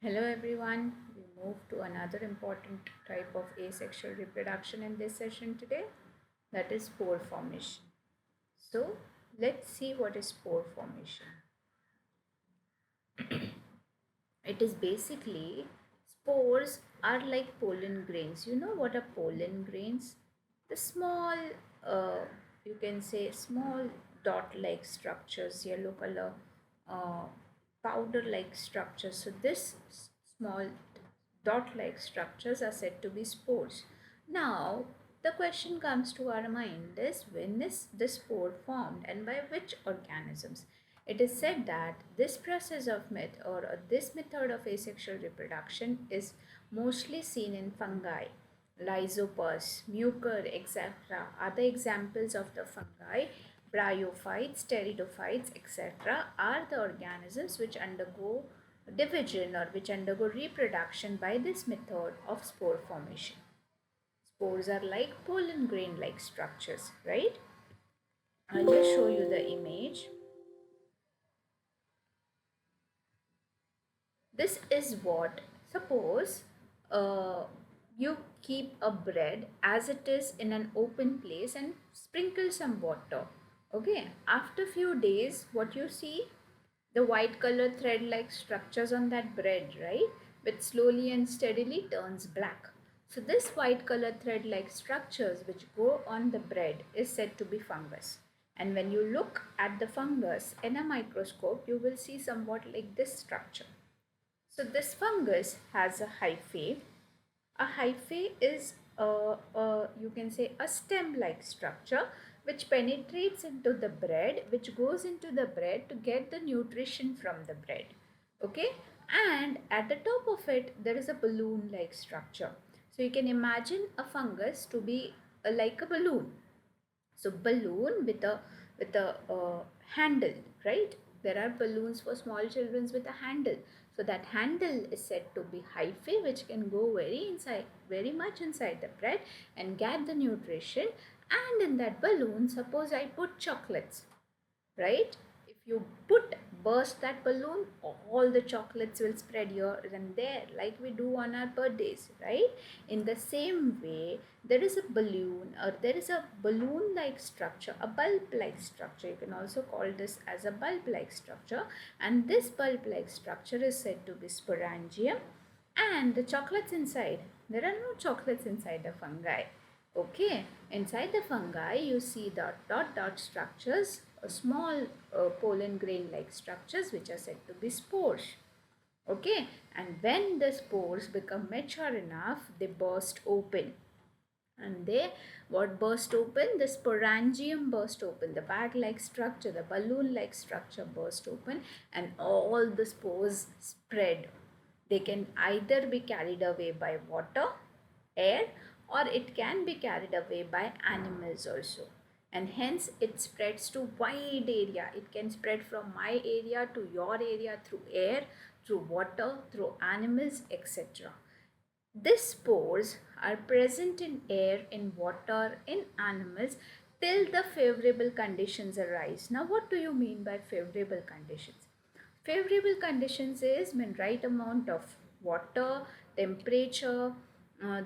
Hello everyone, we move to another important type of asexual reproduction in this session today, that is spore formation. So let's see what is spore formation. It is basically spores are like pollen grains. You know what are pollen grains? The small, uh, you can say small dot-like structures, yellow color, uh, powder-like structures. So this small dot-like structures are said to be spores. Now the question comes to our mind is when is the spore formed and by which organisms? It is said that this process of this method of asexual reproduction is mostly seen in fungi, lysopus, mucor, etc. Other examples of the fungi, bryophytes, pteridophytes, etc. are the organisms which undergo division or which undergo reproduction by this method of spore formation. Spores are like pollen grain like structures, right? I'll just show you the image. This is what, suppose uh, you keep a bread as it is in an open place and sprinkle some water. Okay, after few days, what you see? The white color thread like structures on that bread, right? Which slowly and steadily turns black. So this white color thread like structures which go on the bread is said to be fungus. And when you look at the fungus in a microscope, you will see somewhat like this structure. So this fungus has a hyphae. A hyphae is you can say a stem-like structure which penetrates into the bread, which goes into the bread to get the nutrition from the bread. Okay, and at the top of it there is a balloon-like structure. So you can imagine a fungus to be like a balloon. So balloon with a handle, right? There are balloons for small children with a handle. So that handle is said to be hyphae, which can go very much inside the bread and get the nutrition. And in that balloon, suppose I put chocolates, right? If you burst that balloon, all the chocolates will spread here and there, like we do on our birthdays, right? In the same way, there is a balloon, or there is a balloon like structure, a bulb like structure. You can also call this as a bulb like structure, and this bulb like structure is said to be sporangium. And the chocolates inside, there are no chocolates inside the fungi. Okay, inside the fungi you see dot structures, small pollen grain like structures which are said to be spores. Okay, and when the spores become mature enough, they burst open. And they what burst open? The sporangium burst open, the bag like structure, the balloon like structure burst open, and all the spores spread. They can either be carried away by water, air, or it can be carried away by animals also. And hence it spreads to wide area. It can spread from my area to your area through air, through water, through animals, etc. These spores are present in air, in water, in animals till the favorable conditions arise. Now, what do you mean by favorable conditions? Favorable conditions is when right amount of water, temperature,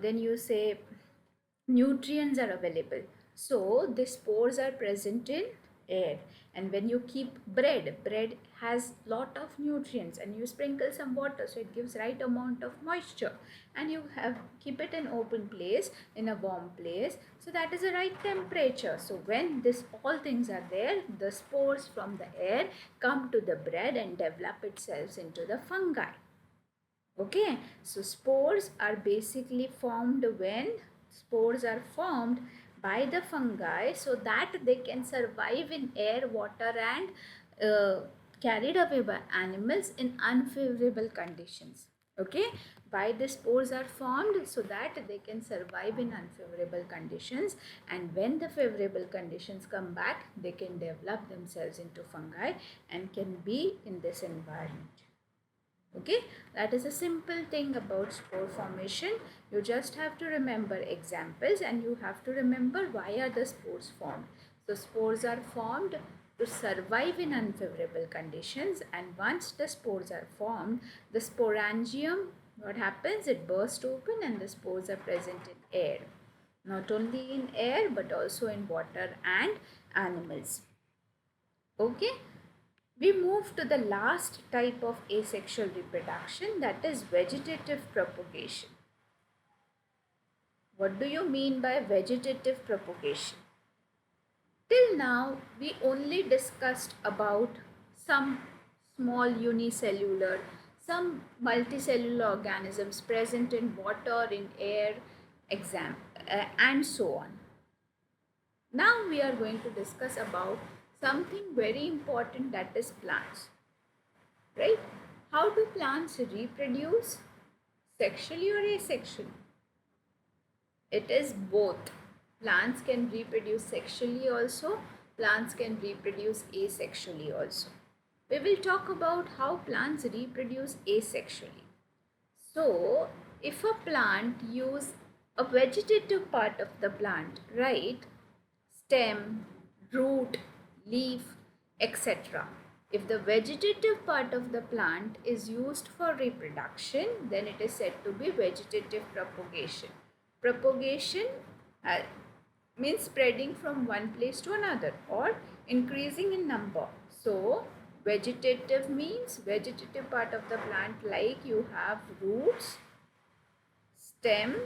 then you say nutrients are available. So the spores are present in air, and when you keep bread has lot of nutrients, and you sprinkle some water so it gives right amount of moisture, and you have keep it in open place, in a warm place, so that is the right temperature. So when this all things are there, the spores from the air come to the bread and develop itself into the fungi. Okay, so spores are basically formed when spores are formed by the fungi so that they can survive in air, water, and carried away by animals in unfavorable conditions. Okay, why the spores are formed? So that they can survive in unfavorable conditions, and when the favorable conditions come back, they can develop themselves into fungi and can be in this environment. Okay, that is a simple thing about spore formation. You just have to remember examples, and you have to remember why are the spores formed. So spores are formed to survive in unfavorable conditions, and once the spores are formed, the sporangium, what happens? It bursts open and the spores are present in air. Not only in air but also in water and animals. Okay, we move to the last type of asexual reproduction, that is vegetative propagation. What do you mean by vegetative propagation? Till now, we only discussed about some small unicellular, some multicellular organisms present in water, in air, and so on. Now we are going to discuss about something very important, that is plants. Right? How do plants reproduce? Sexually or asexually? It is both. Plants can reproduce sexually also, plants can reproduce asexually also. We will talk about how plants reproduce asexually. So, if a plant use a vegetative part of the plant, right? Stem, root, leaf, etc. If the vegetative part of the plant is used for reproduction, then it is said to be vegetative propagation. Propagation means spreading from one place to another or increasing in number. So, vegetative means vegetative part of the plant, like you have roots, stem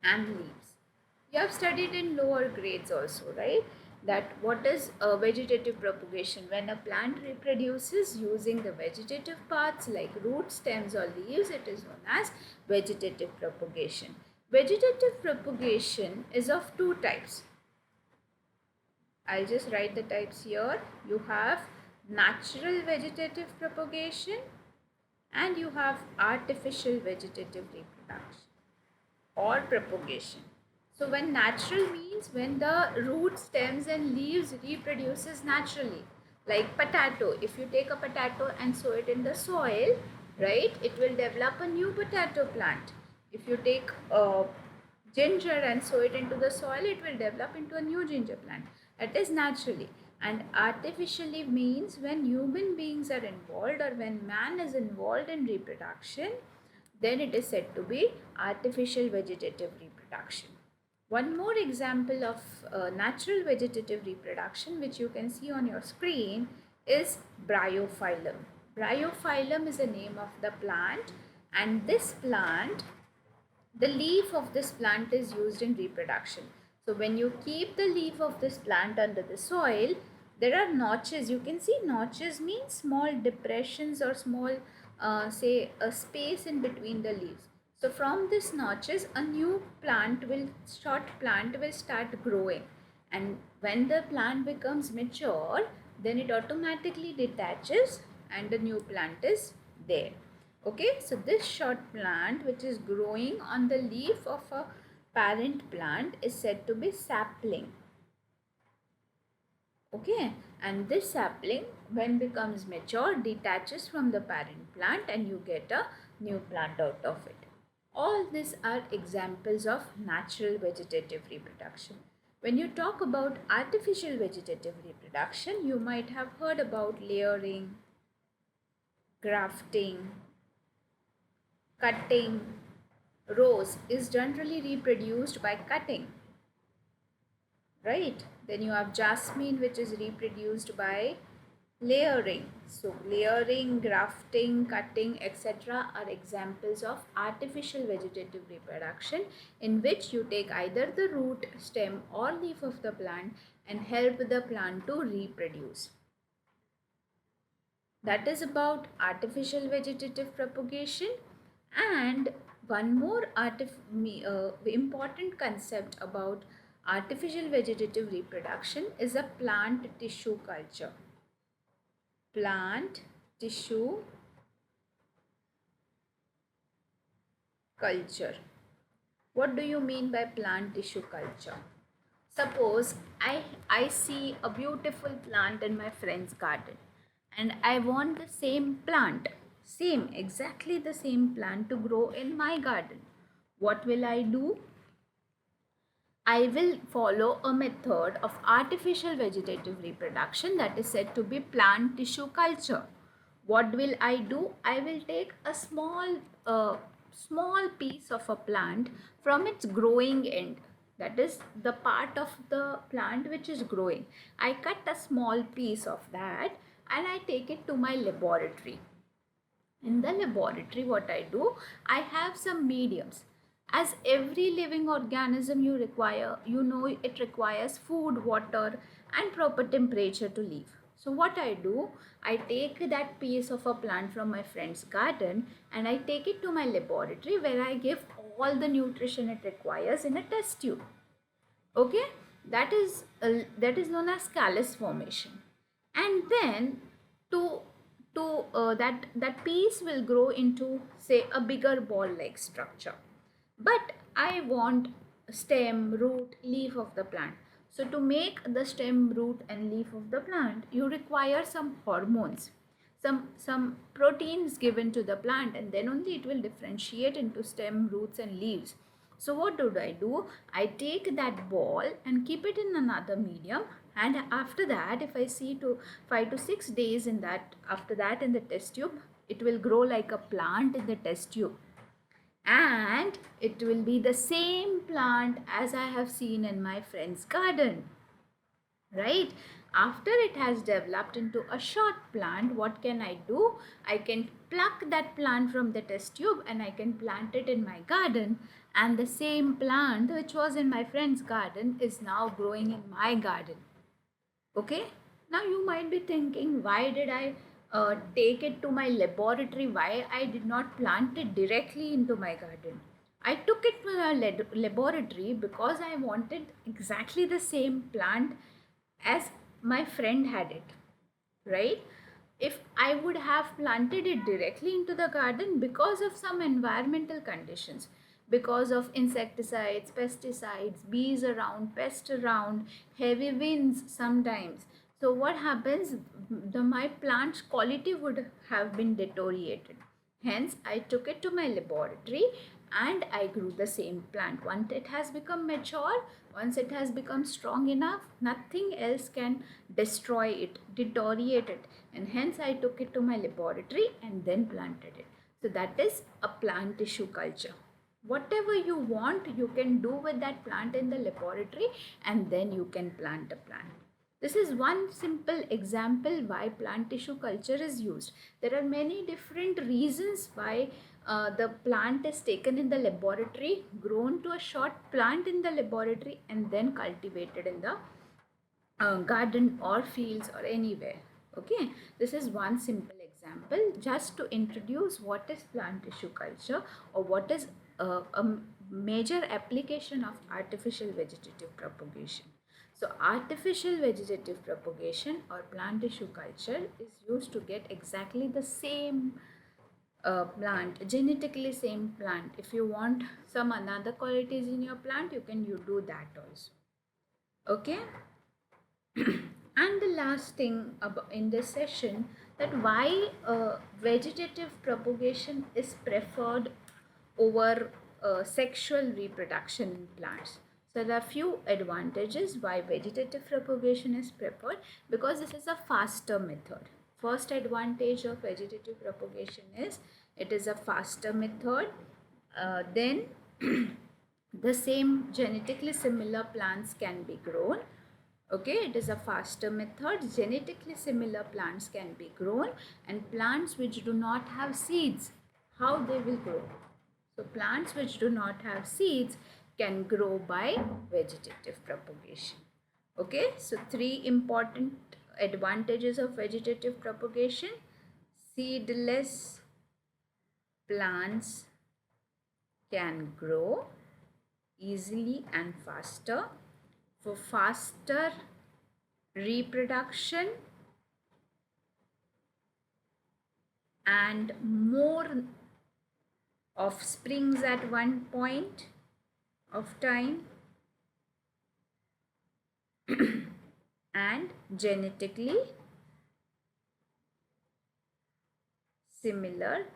and leaves. You have studied in lower grades also, right? That what is a vegetative propagation? When a plant reproduces using the vegetative parts like roots, stems or leaves, it is known as vegetative propagation. Vegetative propagation is of two types. I'll just write the types here. You have natural vegetative propagation and you have artificial vegetative reproduction or propagation. So when natural means when the root, stems and leaves reproduces naturally. Like potato, if you take a potato and sow it in the soil, right, it will develop a new potato plant. If you take ginger and sow it into the soil, it will develop into a new ginger plant. That is naturally. And artificially means when human beings are involved or when man is involved in reproduction, then it is said to be artificial vegetative reproduction. One more example of natural vegetative reproduction which you can see on your screen is bryophyllum. Bryophyllum is the name of the plant, and this plant, the leaf of this plant is used in reproduction. So when you keep the leaf of this plant under the soil, there are notches. You can see notches means small depressions or small say a space in between the leaves. So from these notches, a new short plant will start growing. And when the plant becomes mature, then it automatically detaches and a new plant is there. Okay, so this short plant which is growing on the leaf of a parent plant is said to be sapling. Okay, and this sapling when becomes mature detaches from the parent plant and you get a new plant out of it. All these are examples of natural vegetative reproduction. When you talk about artificial vegetative reproduction, you might have heard about layering, grafting, cutting. Rose is generally reproduced by cutting, right? Then you have jasmine, which is reproduced by layering. So layering, grafting, cutting, etc. are examples of artificial vegetative reproduction in which you take either the root, stem or leaf of the plant and help the plant to reproduce. That is about artificial vegetative propagation. And one more important concept about artificial vegetative reproduction is a plant tissue culture. Plant tissue culture. What do you mean by plant tissue culture? Suppose I see a beautiful plant in my friend's garden and I want the same plant, exactly the same plant to grow in my garden. What will I do? I will follow a method of artificial vegetative reproduction that is said to be plant tissue culture. What will I do? I will take a small piece of a plant from its growing end. That is the part of the plant which is growing. I cut a small piece of that and I take it to my laboratory. In the laboratory, what I do, I have some mediums. As every living organism, it requires food, water and proper temperature to live. So what I do, I take that piece of a plant from my friend's garden and I take it to my laboratory where I give all the nutrition it requires in a test tube. Okay, that is known as callus formation. And then to that piece will grow into, say, a bigger ball like structure. But I want stem, root, leaf of the plant. So to make the stem, root and leaf of the plant, you require some hormones, some proteins given to the plant, and then only it will differentiate into stem, roots and leaves. So what do I do? I take that ball and keep it in another medium, and after that, if I see to 5 to 6 days in that, after that in the test tube, it will grow like a plant in the test tube, and it will be the same plant as I have seen in my friend's garden. Right, after it has developed into a short plant, what can I do? I can pluck that plant from the test tube and I can plant it in my garden, and the same plant which was in my friend's garden is now growing in my garden. Okay, now you might be thinking, why did I take it to my laboratory? Why I did not plant it directly into my garden? I took it to my laboratory because I wanted exactly the same plant as my friend had it, right? If I would have planted it directly into the garden, because of some environmental conditions, because of insecticides, pesticides, bees around, pests around, heavy winds sometimes, so what happens, my plant's quality would have been deteriorated. Hence, I took it to my laboratory and I grew the same plant. Once it has become mature, once it has become strong enough, nothing else can destroy it, deteriorate it. And hence, I took it to my laboratory and then planted it. So, that is a plant tissue culture. Whatever you want, you can do with that plant in the laboratory, and then you can plant a plant. This is one simple example why plant tissue culture is used. There are many different reasons why the plant is taken in the laboratory, grown to a short plant in the laboratory, and then cultivated in the garden or fields or anywhere. Okay, this is one simple example just to introduce what is plant tissue culture, or what is a major application of artificial vegetative propagation. So artificial vegetative propagation or plant tissue culture is used to get exactly the same plant, genetically same plant. If you want some another qualities in your plant, you do that also. Okay. And the last thing about in this session, that why vegetative propagation is preferred over sexual reproduction in plants. So there are few advantages why vegetative propagation is preferred, because this is a faster method. First advantage of vegetative propagation is it is a faster method. Then the same genetically similar plants can be grown. Okay, it is a faster method. Genetically similar plants can be grown, and plants which do not have seeds, how they will grow? So plants which do not have seeds can grow by vegetative propagation. Okay, so three important advantages of vegetative propagation: seedless plants can grow easily and faster. For faster reproduction and more offsprings at one point of time, and genetically similar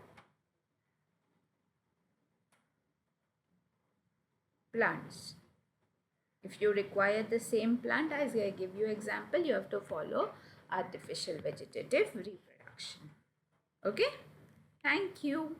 plants. If you require the same plant as I give you example, you have to follow artificial vegetative reproduction. Okay? Thank you.